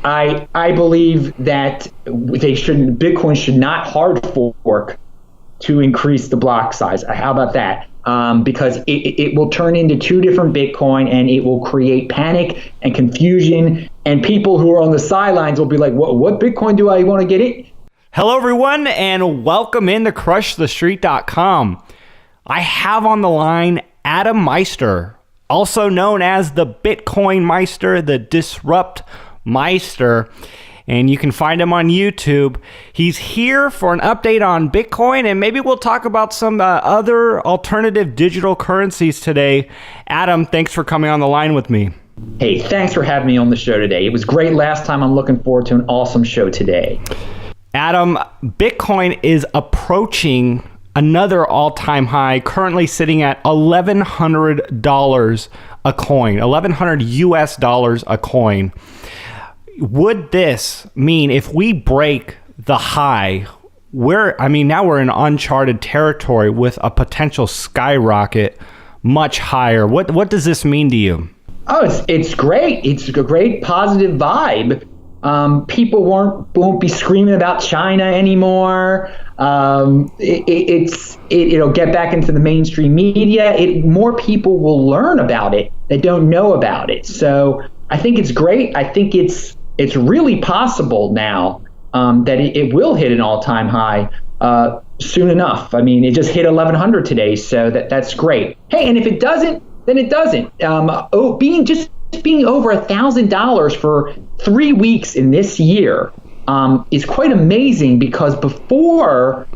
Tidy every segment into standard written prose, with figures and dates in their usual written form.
I believe that Bitcoin should not hard fork to increase the block size. How about that? Because it will turn into two different Bitcoin, and it will create panic and confusion, and people who are on the sidelines will be like, what Bitcoin do I want to get it? Hello, everyone, and welcome in to CrushTheStreet.com. I have on the line Adam Meister, also known as the Bitcoin Meister, the Disrupt Meister, and you can find him on YouTube. He's here for an update on Bitcoin, and maybe we'll talk about some other alternative digital currencies today. Adam, thanks for coming on the line with me. Hey, thanks for having me on the show today. It was great last time. I'm looking forward to an awesome show today. Adam, Bitcoin is approaching another all-time high, currently sitting at $1,100 a coin, $1,100 US a coin. Would this mean if we break the high, now we're in uncharted territory with a potential skyrocket much higher? What does this mean to you? Oh, it's great. It's a great positive vibe. People won't be screaming about China anymore. It'll get back into the mainstream media. More people will learn about it that don't know about it. So I think it's great. I think it's really possible now that it will hit an all-time high soon enough. I mean, it just hit 1,100 today, so that's great. Hey, and if it doesn't, then it doesn't. Being over $1,000 for 3 weeks in this year is quite amazing, because before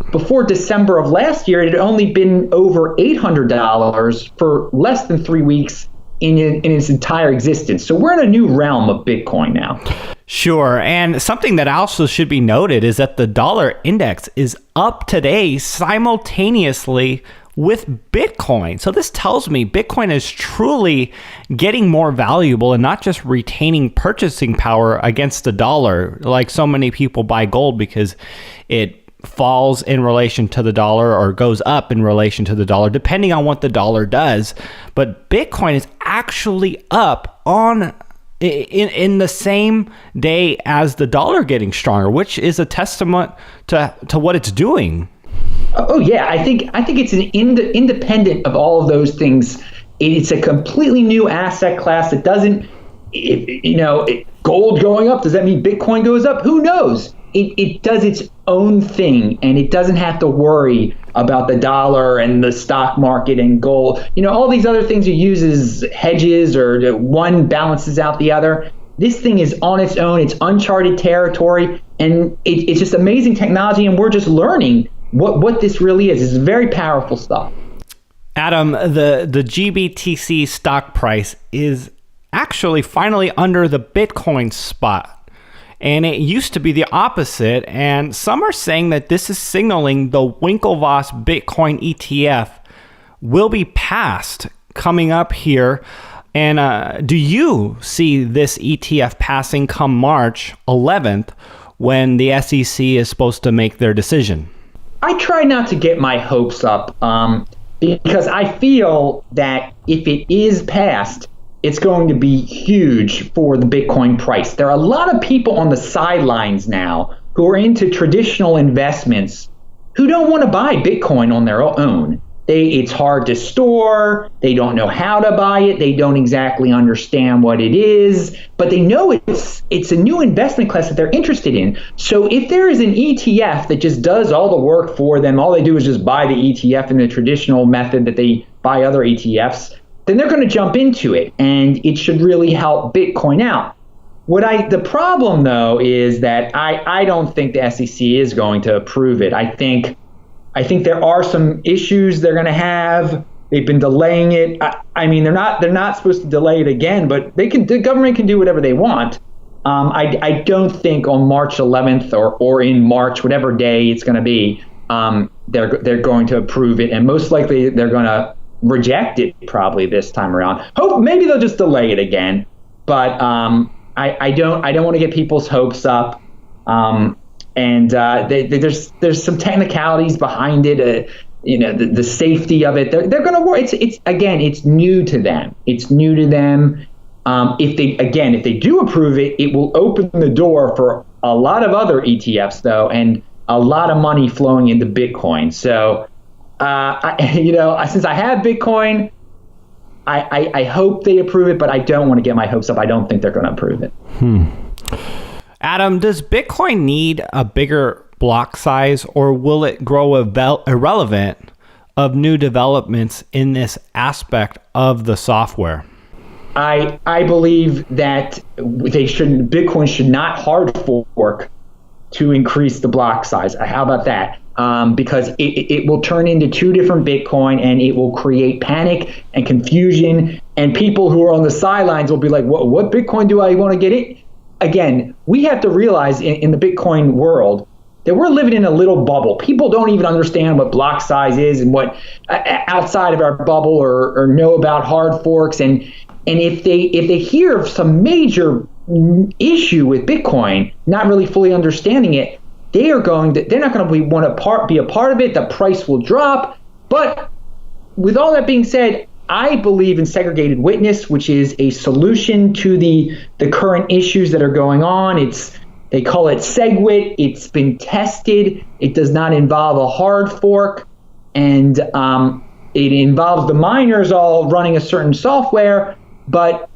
December of last year, it had only been over $800 for less than 3 weeks in its entire existence. So we're in a new realm of Bitcoin now. Sure. And something that also should be noted is that the dollar index is up today simultaneously with Bitcoin. So this tells me Bitcoin is truly getting more valuable and not just retaining purchasing power against the dollar, like so many people buy gold because it falls in relation to the dollar or goes up in relation to the dollar, depending on what the dollar does. But Bitcoin is actually up in the same day as the dollar getting stronger, which is a testament to what it's doing. Oh yeah, I think it's an independent of all of those things. It's a completely new asset class that doesn't, gold going up, does that mean Bitcoin goes up? Who knows? It does its own thing, and it doesn't have to worry about the dollar and the stock market and gold. All these other things you use as hedges, or one balances out the other. This thing is on its own. It's uncharted territory, and it's just amazing technology, and we're just learning what this really is. It's very powerful stuff. Adam, the GBTC stock price is actually finally under the Bitcoin spot. And it used to be the opposite. And some are saying that this is signaling the Winklevoss Bitcoin ETF will be passed coming up here. And do you see this ETF passing come March 11th when the SEC is supposed to make their decision? I try not to get my hopes up because I feel that if it is passed, it's going to be huge for the Bitcoin price. There are a lot of people on the sidelines now who are into traditional investments who don't want to buy Bitcoin on their own. It's hard to store. They don't know how to buy it. They don't exactly understand what it is, but they know it's a new investment class that they're interested in. So if there is an ETF that just does all the work for them, all they do is just buy the ETF in the traditional method that they buy other ETFs, then they're going to jump into it, and it should really help Bitcoin out. The problem though is that I don't think the SEC is going to approve it. I think there are some issues they're going to have. They've been delaying it. I mean, they're not supposed to delay it again, but the government can do whatever they want. I don't think on March 11th or in March, whatever day it's going to be, they're going to approve it, and most likely they're going to reject it probably this time around. Maybe they'll just delay it again, but I don't want to get people's hopes up. And there's some technicalities behind it. The safety of it. They're going to work. It's new to them. It's new to them. If they do approve it, it will open the door for a lot of other ETFs, though, and a lot of money flowing into Bitcoin. So, since I have Bitcoin, I hope they approve it, but I don't want to get my hopes up. I don't think they're going to approve it. Adam, does Bitcoin need a bigger block size, or will it grow irrelevant of new developments in this aspect of the software? I believe that Bitcoin should not hard fork to increase the block size. How about that? Because it will turn into two different Bitcoin, and it will create panic and confusion, and people who are on the sidelines will be like, what Bitcoin do I want to get in? Again, we have to realize in the Bitcoin world that we're living in a little bubble. People don't even understand what block size is and what outside of our bubble or know about hard forks. And if they hear of some major issue with Bitcoin, not really fully understanding it, they're not going to want to be a part of it. The price will drop. But with all that being said, I believe in segregated witness, which is a solution to the current issues that are going on. They call it SegWit. It's been tested. It does not involve a hard fork, and it involves the miners all running a certain software, but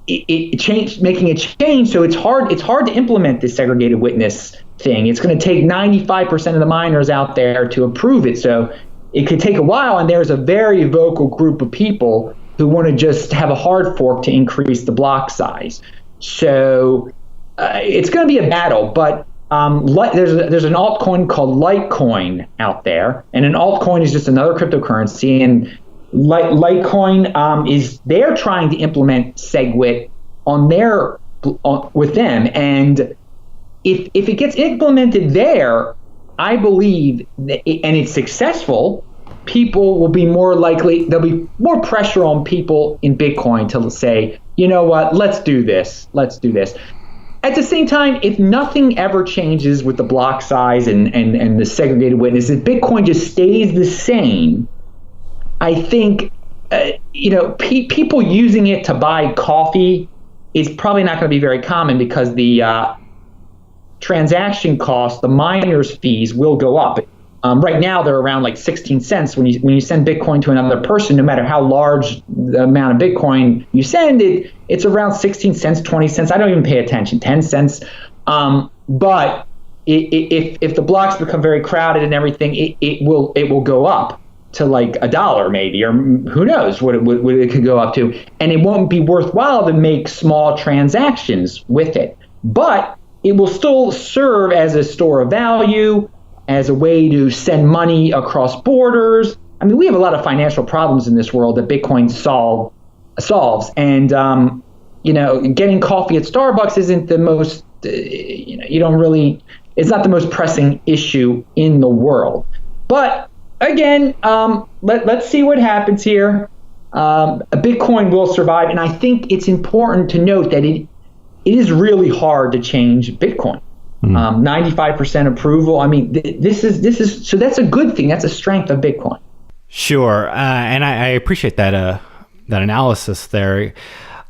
it changed, making a change. So it's hard to implement this segregated witness thing. It's going to take 95% of the miners out there to approve it. So it could take a while, and there's a very vocal group of people who want to just have a hard fork to increase the block size. So it's going to be a battle, but there's an altcoin called Litecoin out there, and an altcoin is just another cryptocurrency, and Litecoin they're trying to implement SegWit with them, and if it gets implemented there, I believe that and it's successful, people will be more likely, there'll be more pressure on people in Bitcoin to say, you know what, let's do this. At the same time, if nothing ever changes with the block size and the segregated witness, if Bitcoin just stays the same, I think, people using it to buy coffee is probably not going to be very common, because the transaction costs, the miners' fees will go up. Right now, they're around like 16 cents. When you send Bitcoin to another person, no matter how large the amount of Bitcoin you send, it's around 16 cents, 20 cents. I don't even pay attention, 10 cents. But if the blocks become very crowded and everything, it will go up to like $1 maybe, or who knows what it could go up to. And it won't be worthwhile to make small transactions with it. But it will still serve as a store of value, as a way to send money across borders. I mean, we have a lot of financial problems in this world that Bitcoin solves. And, getting coffee at Starbucks isn't the most, it's not the most pressing issue in the world. But again, let's see what happens here. Bitcoin will survive. And I think it's important to note that it is really hard to change Bitcoin. 95% approval. I mean, this is so that's a good thing. That's a strength of Bitcoin. Sure, and I appreciate that analysis there.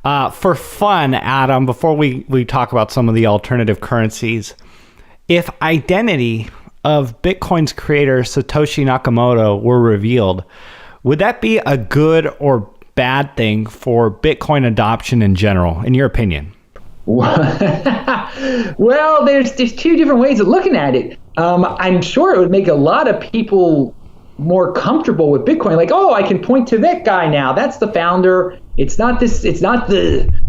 For fun, Adam, before we talk about some of the alternative currencies, if identity of Bitcoin's creator Satoshi Nakamoto were revealed, would that be a good or bad thing for Bitcoin adoption in general, in your opinion? Well, there's two different ways of looking at it. I'm sure it would make a lot of people more comfortable with Bitcoin. Like, oh, I can point to that guy now. That's the founder. It's not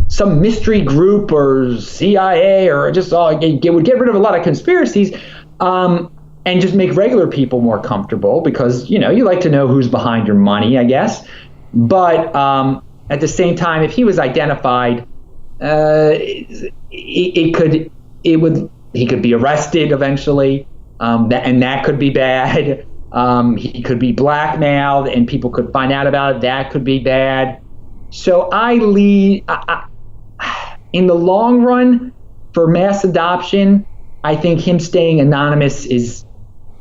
some mystery group or CIA or just it would get rid of a lot of conspiracies, and just make regular people more comfortable, because you like to know who's behind your money, I guess. But at the same time, if he was identified, he could be arrested eventually, that could be bad. He could be blackmailed and people could find out about it. That could be bad. So in the long run, for mass adoption, I think him staying anonymous is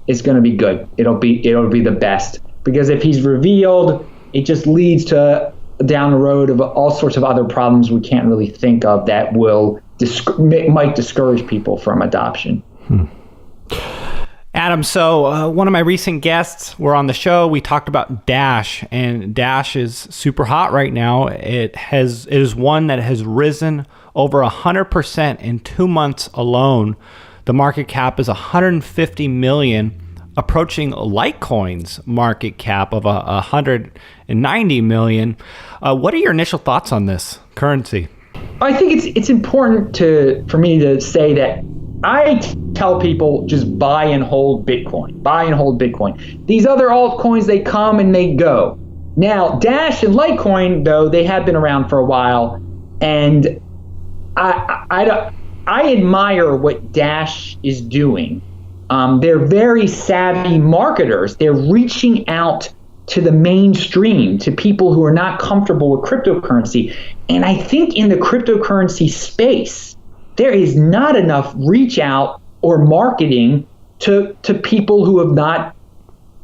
going to be good. It'll be the best, because if he's revealed, it just leads to down the road of all sorts of other problems we can't really think of that might discourage people from adoption. Adam, so one of my recent guests were on the show. We talked about Dash, and Dash is super hot right now. It is one that has risen over 100% in 2 months alone. The market cap is 150 million, approaching Litecoin's market cap of 190 million. What are your initial thoughts on this currency? I think it's important for me to say that I tell people just buy and hold Bitcoin. Buy and hold Bitcoin. These other altcoins, they come and they go. Now, Dash and Litecoin, though, they have been around for a while, and I admire what Dash is doing. They're very savvy marketers. They're reaching out to the mainstream, to people who are not comfortable with cryptocurrency. And I think in the cryptocurrency space, there is not enough reach out or marketing to people who have not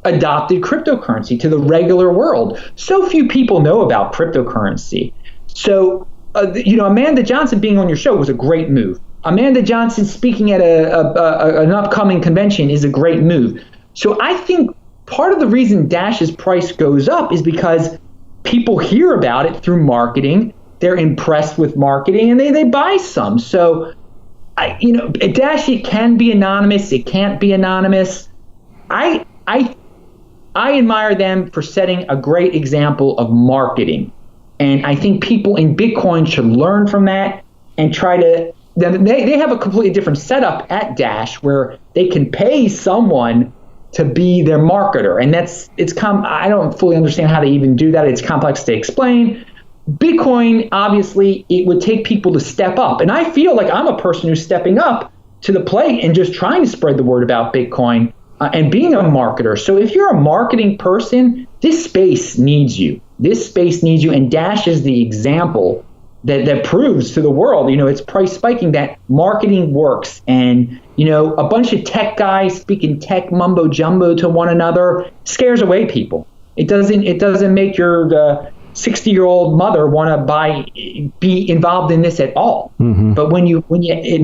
adopted cryptocurrency, to the regular world. So few people know about cryptocurrency. So, Amanda Johnson being on your show was a great move. Amanda Johnson speaking at an upcoming convention is a great move. So I think part of the reason Dash's price goes up is because people hear about it through marketing. They're impressed with marketing and they buy some. So, Dash, it can be anonymous. It can't be anonymous. I admire them for setting a great example of marketing. And I think people in Bitcoin should learn from that and try to. They have a completely different setup at Dash where they can pay someone to be their marketer. And I don't fully understand how they even do that. It's complex to explain. Bitcoin, obviously, it would take people to step up. And I feel like I'm a person who's stepping up to the plate and just trying to spread the word about Bitcoin and being a marketer. So if you're a marketing person, this space needs you. This space needs you. And Dash is the example that proves to the world, it's price spiking, that marketing works. And, a bunch of tech guys speaking tech mumbo jumbo to one another scares away people. It doesn't make your 60-year-old mother want to be involved in this at all. Mm-hmm. But when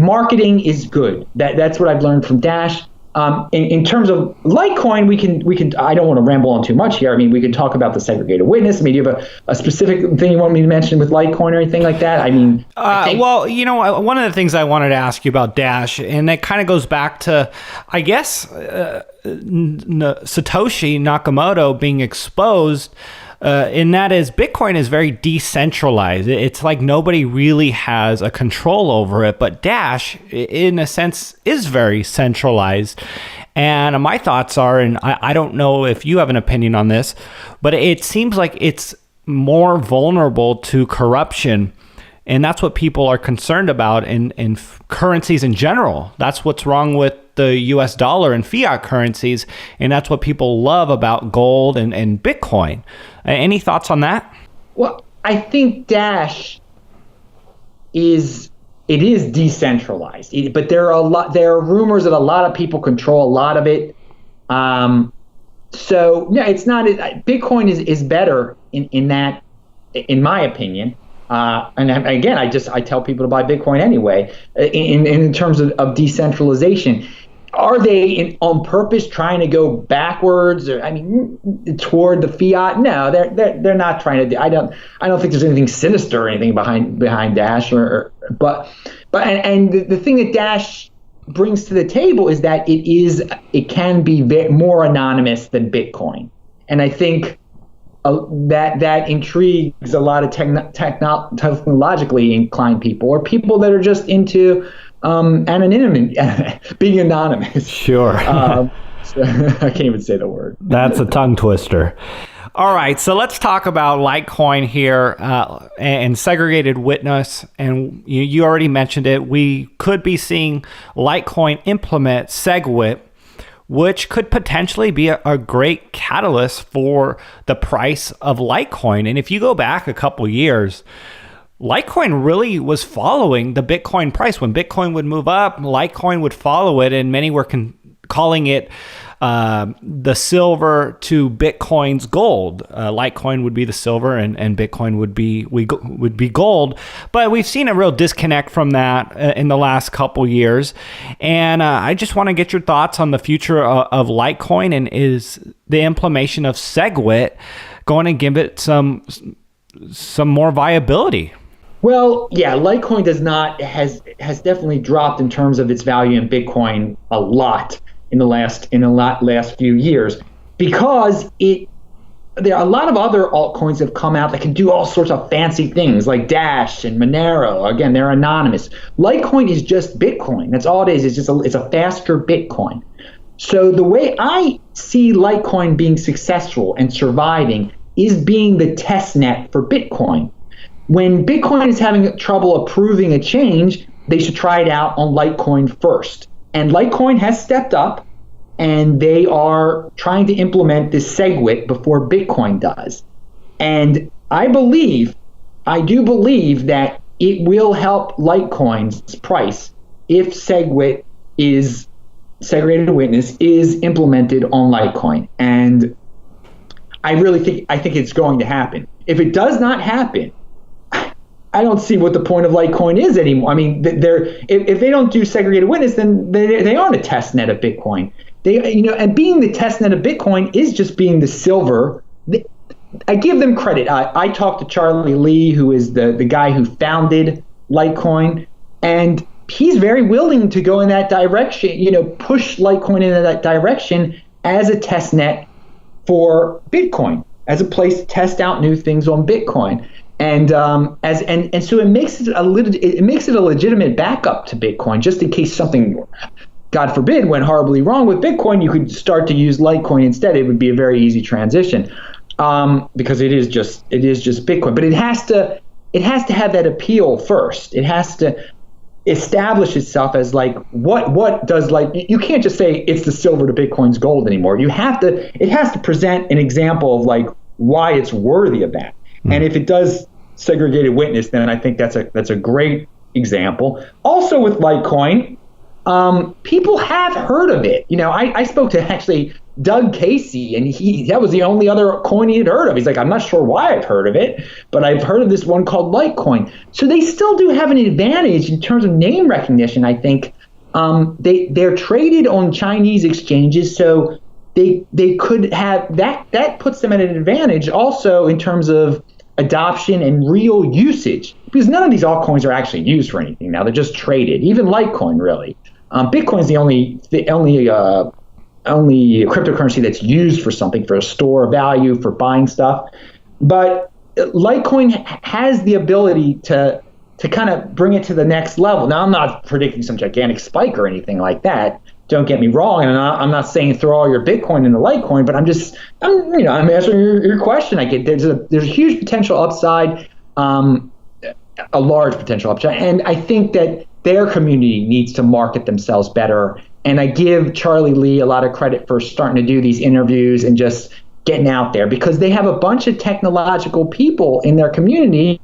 marketing is good. That's what I've learned from Dash. In terms of Litecoin, we can. I don't want to ramble on too much here. I mean, we could talk about the segregated witness. I mean, do you have a specific thing you want me to mention with Litecoin or anything like that? I mean, one of the things I wanted to ask you about Dash, and that kind of goes back to, I guess, Satoshi Nakamoto being exposed. And that is, Bitcoin is very decentralized. It's like nobody really has a control over it, but Dash, in a sense, is very centralized. And my thoughts are, and I don't know if you have an opinion on this, but it seems like it's more vulnerable to corruption. And that's what people are concerned about in currencies in general. That's what's wrong with the US dollar and fiat currencies. And that's what people love about gold and Bitcoin. Any thoughts on that? Well, I think Dash is decentralized, but there are rumors that a lot of people control a lot of it. So yeah, it's not. Bitcoin is better in that, in my opinion. And again, I tell people to buy Bitcoin anyway. In terms of decentralization, are they on purpose trying to go backwards, or toward the fiat? No, they're not trying to. I don't think there's anything sinister or anything behind Dash, but the thing that Dash brings to the table is that it can be more anonymous than Bitcoin, and I think that intrigues a lot of technologically inclined people, or people that are just into anonymity, being anonymous. Sure. I can't even say the word. That's a tongue twister. All right, so let's talk about Litecoin here and segregated witness. And you already mentioned it. We could be seeing Litecoin implement SegWit, which could potentially be a great catalyst for the price of Litecoin. And if you go back a couple years, Litecoin really was following the Bitcoin price. When Bitcoin would move up, Litecoin would follow it, and many were calling it the silver to Bitcoin's gold. Litecoin would be the silver, and Bitcoin would be gold. But we've seen a real disconnect from that in the last couple years. And I just want to get your thoughts on the future of Litecoin, and is the implementation of SegWit going to give it some more viability? Well, yeah, Litecoin has definitely dropped in terms of its value in Bitcoin a lot in the last few years, because there are a lot of other altcoins that have come out that can do all sorts of fancy things, like Dash and Monero. Again, they're anonymous. Litecoin is just Bitcoin. That's all it is. It's a faster Bitcoin. So the way I see Litecoin being successful and surviving is being the test net for Bitcoin. When Bitcoin is having trouble approving a change, they should try it out on Litecoin first. And Litecoin has stepped up, and they are trying to implement this SegWit before Bitcoin does. And I do believe that it will help Litecoin's price if SegWit segregated witness is implemented on Litecoin. And I think it's going to happen. If it does not happen, I don't see what the point of Litecoin is anymore. I mean, if they don't do segregated witness, then they aren't a test net of Bitcoin. And being the test net of Bitcoin is just being the silver. I give them credit. I talked to Charlie Lee, who is the guy who founded Litecoin, and he's very willing to go in that direction. Push Litecoin in that direction as a test net for Bitcoin, as a place to test out new things on Bitcoin. And so it makes it a legitimate backup to Bitcoin, just in case something, God forbid, went horribly wrong with Bitcoin. You could start to use Litecoin instead. It would be a very easy transition, because it is just Bitcoin. But it has to have that appeal first. It has to establish itself as what does you can't just say it's the silver to Bitcoin's gold anymore. It has to present an example of why it's worthy of that. And if it does segregated witness, then I think that's a great example. Also with Litecoin, people have heard of it. I spoke to actually Doug Casey, and that was the only other coin he had heard of. He's like, I'm not sure why I've heard of it, but I've heard of this one called Litecoin. So they still do have an advantage in terms of name recognition, I think. They're traded on Chinese exchanges, so they could have that puts them at an advantage also in terms of adoption and real usage, because none of these altcoins are actually used for anything now. They're just traded. Even Litecoin, really. Bitcoin's the only cryptocurrency that's used for something, for a store of value, for buying stuff. But Litecoin has the ability to kind of bring it to the next level. Now, I'm not predicting some gigantic spike or anything like that. Don't get me wrong, and I'm not saying throw all your Bitcoin into Litecoin, but I'm answering your question. There's a huge potential upside, a large potential upside, and I think that their community needs to market themselves better. And I give Charlie Lee a lot of credit for starting to do these interviews and just getting out there, because they have a bunch of technological people in their community.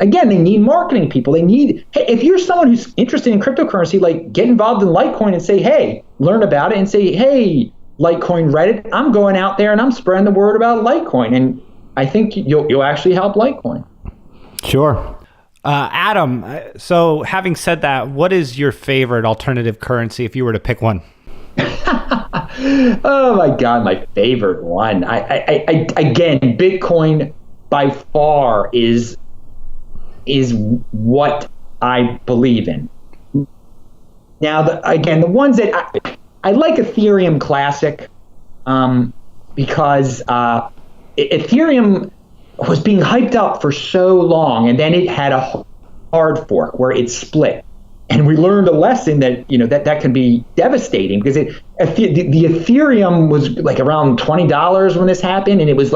Again, they need marketing people. Hey, if you're someone who's interested in cryptocurrency, get involved in Litecoin and say, hey, learn about it and say, hey, Litecoin Reddit, I'm going out there and I'm spreading the word about Litecoin. And I think you'll actually help Litecoin. Sure. Adam, so having said that, what is your favorite alternative currency if you were to pick one? Oh my God, my favorite one. Again, Bitcoin by far is what I believe in. Now, the ones that I like, Ethereum Classic, because Ethereum was being hyped up for so long, and then it had a hard fork where it split. And we learned a lesson that that can be devastating, because the Ethereum was around $20 when this happened, and it was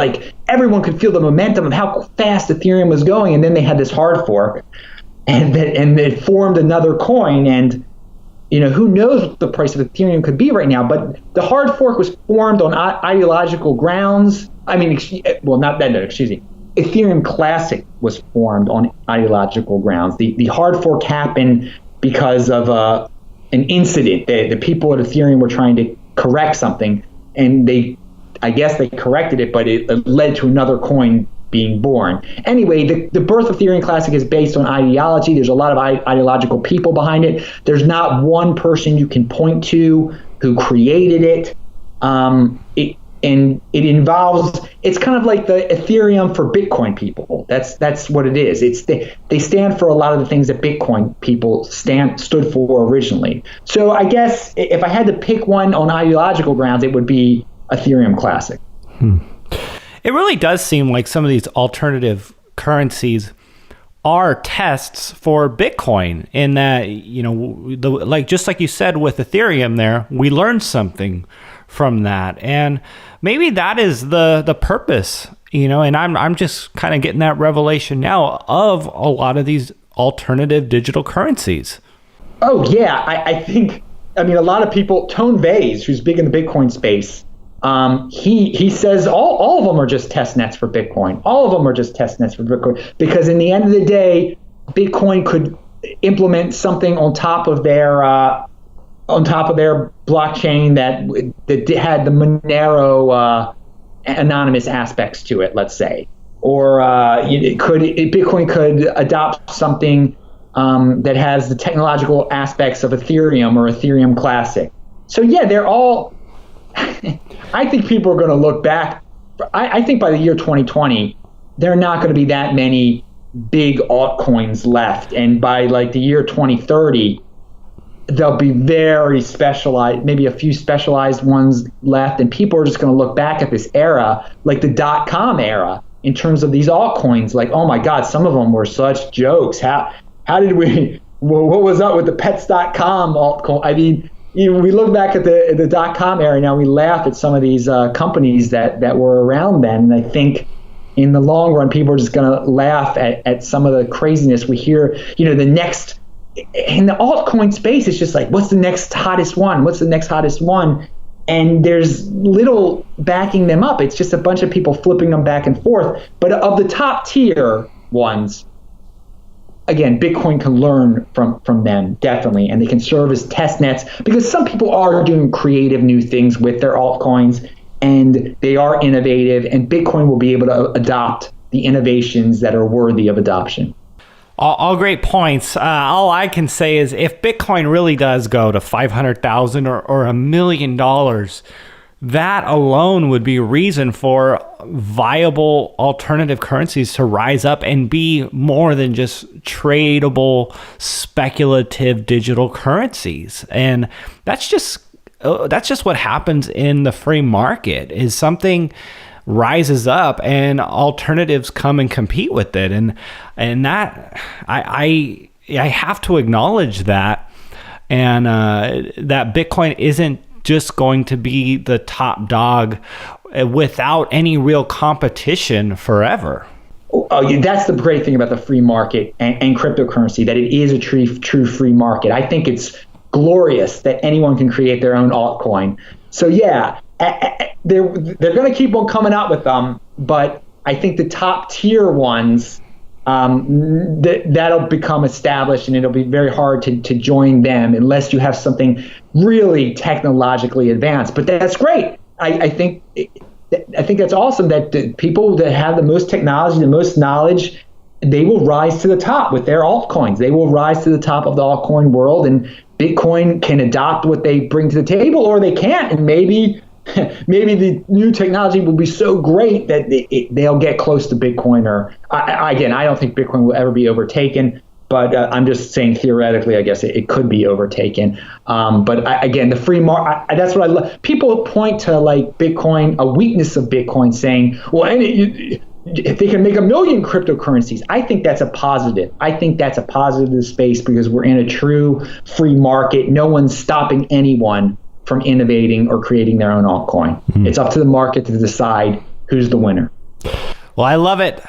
everyone could feel the momentum of how fast Ethereum was going. And then they had this hard fork, and it formed another coin. And who knows what the price of Ethereum could be right now? But the hard fork was formed on ideological grounds. Ethereum Classic was formed on ideological grounds. The hard fork happened because of an incident. The people at Ethereum were trying to correct something and I guess they corrected it, but it led to another coin being born. Anyway, the birth of Ethereum Classic is based on ideology. There's a lot of ideological people behind it. There's not one person you can point to who created it. It involves, it's kind of like the Ethereum for Bitcoin people. That's what it is. They stand for a lot of the things that Bitcoin people stood for originally. So I guess if I had to pick one on ideological grounds, it would be Ethereum Classic. It really does seem like some of these alternative currencies are tests for Bitcoin, in that, just like you said with Ethereum there, we learned something from that. And maybe that is the purpose, and I'm just kind of getting that revelation now of a lot of these alternative digital currencies. Oh, yeah. I think, a lot of people, Tone Vays, who's big in the Bitcoin space, he says all of them are just test nets for Bitcoin. All of them are just test nets for Bitcoin, because in the end of the day, Bitcoin could implement something on top of their blockchain that had the Monero anonymous aspects to it, let's say, or Bitcoin could adopt something that has the technological aspects of Ethereum or Ethereum Classic. So yeah, they're all. I think people are going to look back. I think by the year 2020, there are not going to be that many big altcoins left, and by like the year 2030, there'll be very specialized, maybe a few specialized ones left, and people are just going to look back at this era, like the .com era, in terms of these altcoins. Like, oh my God, some of them were such jokes. How did we? What was up with the Pets.com altcoin? We look back at the .com era now, we laugh at some of these companies that were around then, and I think in the long run, people are just going to laugh at some of the craziness we hear. The next, in the altcoin space, it's just like, what's the next hottest one? What's the next hottest one? And there's little backing them up. It's just a bunch of people flipping them back and forth. But of the top tier ones, again, Bitcoin can learn from them, definitely, and they can serve as test nets, because some people are doing creative new things with their altcoins, and they are innovative, and Bitcoin will be able to adopt the innovations that are worthy of adoption. All great points. All I can say is, if Bitcoin really does go to $500,000 or $1 million, that alone would be reason for viable alternative currencies to rise up and be more than just tradable, speculative digital currencies. And that's just what happens in the free market, is something rises up and alternatives come and compete with it. And that I have to acknowledge that, and that Bitcoin isn't just going to be the top dog without any real competition forever. Oh, that's the great thing about the free market and cryptocurrency, that it is a true free market. I think it's glorious that anyone can create their own altcoin. So yeah, they're going to keep on coming out with them, but I think the top tier ones, that'll become established, and it'll be very hard to join them unless you have something really technologically advanced. But that's great. I think that's awesome that the people that have the most technology, the most knowledge, they will rise to the top with their altcoins. They will rise to the top of the altcoin world, and Bitcoin can adopt what they bring to the table, or they can't, and maybe the new technology will be so great that they'll get close to Bitcoin. Or again, I don't think Bitcoin will ever be overtaken, but I'm just saying theoretically, I guess it could be overtaken. But again, the free market, that's what I love. People point to like Bitcoin, a weakness of Bitcoin, saying, well, if they can make 1 million cryptocurrencies, I think that's a positive. I think that's a positive space, because we're in a true free market. No one's stopping anyone from innovating or creating their own altcoin. Mm-hmm. It's up to the market to decide who's the winner. Well, I love it.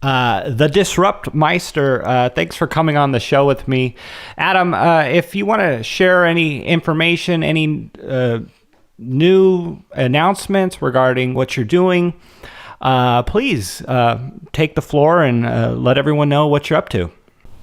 The Disrupt Meister, thanks for coming on the show with me. Adam, if you want to share any information, any new announcements regarding what you're doing, please take the floor and let everyone know what you're up to.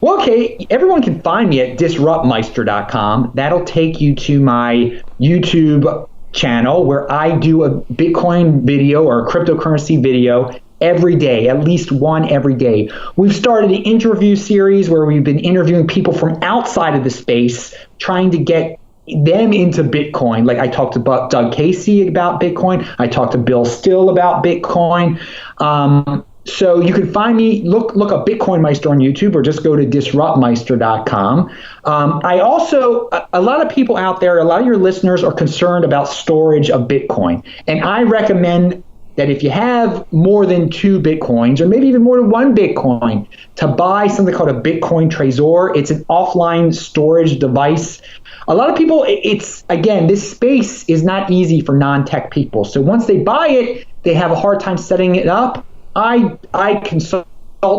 Well, okay, everyone can find me at disruptmeister.com. That'll take you to my YouTube channel where I do a Bitcoin video or a cryptocurrency video every day, at least one every day. We've started an interview series where we've been interviewing people from outside of the space, trying to get them into Bitcoin. Like I talked to Doug Casey about Bitcoin. I talked to Bill Still about Bitcoin. So you can find me, look up Bitcoin Meister on YouTube, or just go to disruptmeister.com. I also, a lot of people out there, a lot of your listeners are concerned about storage of Bitcoin. And I recommend that if you have more than 2 Bitcoins, or maybe even more than 1 Bitcoin, to buy something called a Bitcoin Trezor. It's an offline storage device. A lot of people, again, this space is not easy for non-tech people. So once they buy it, they have a hard time setting it up. I consult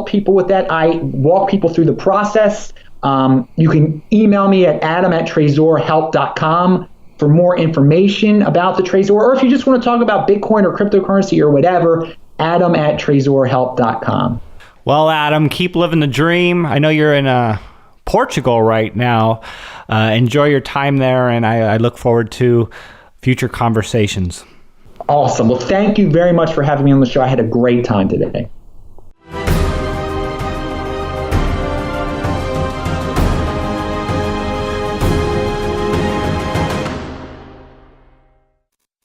people with that. I walk people through the process. You can email me at adam@trezorhelp.com for more information about the Trezor. Or if you just want to talk about Bitcoin or cryptocurrency or whatever, adam@trezorhelp.com. Well, Adam, keep living the dream. I know you're in Portugal right now. Enjoy your time there, and I look forward to future conversations. Awesome. Well, thank you very much for having me on the show. I had a great time today.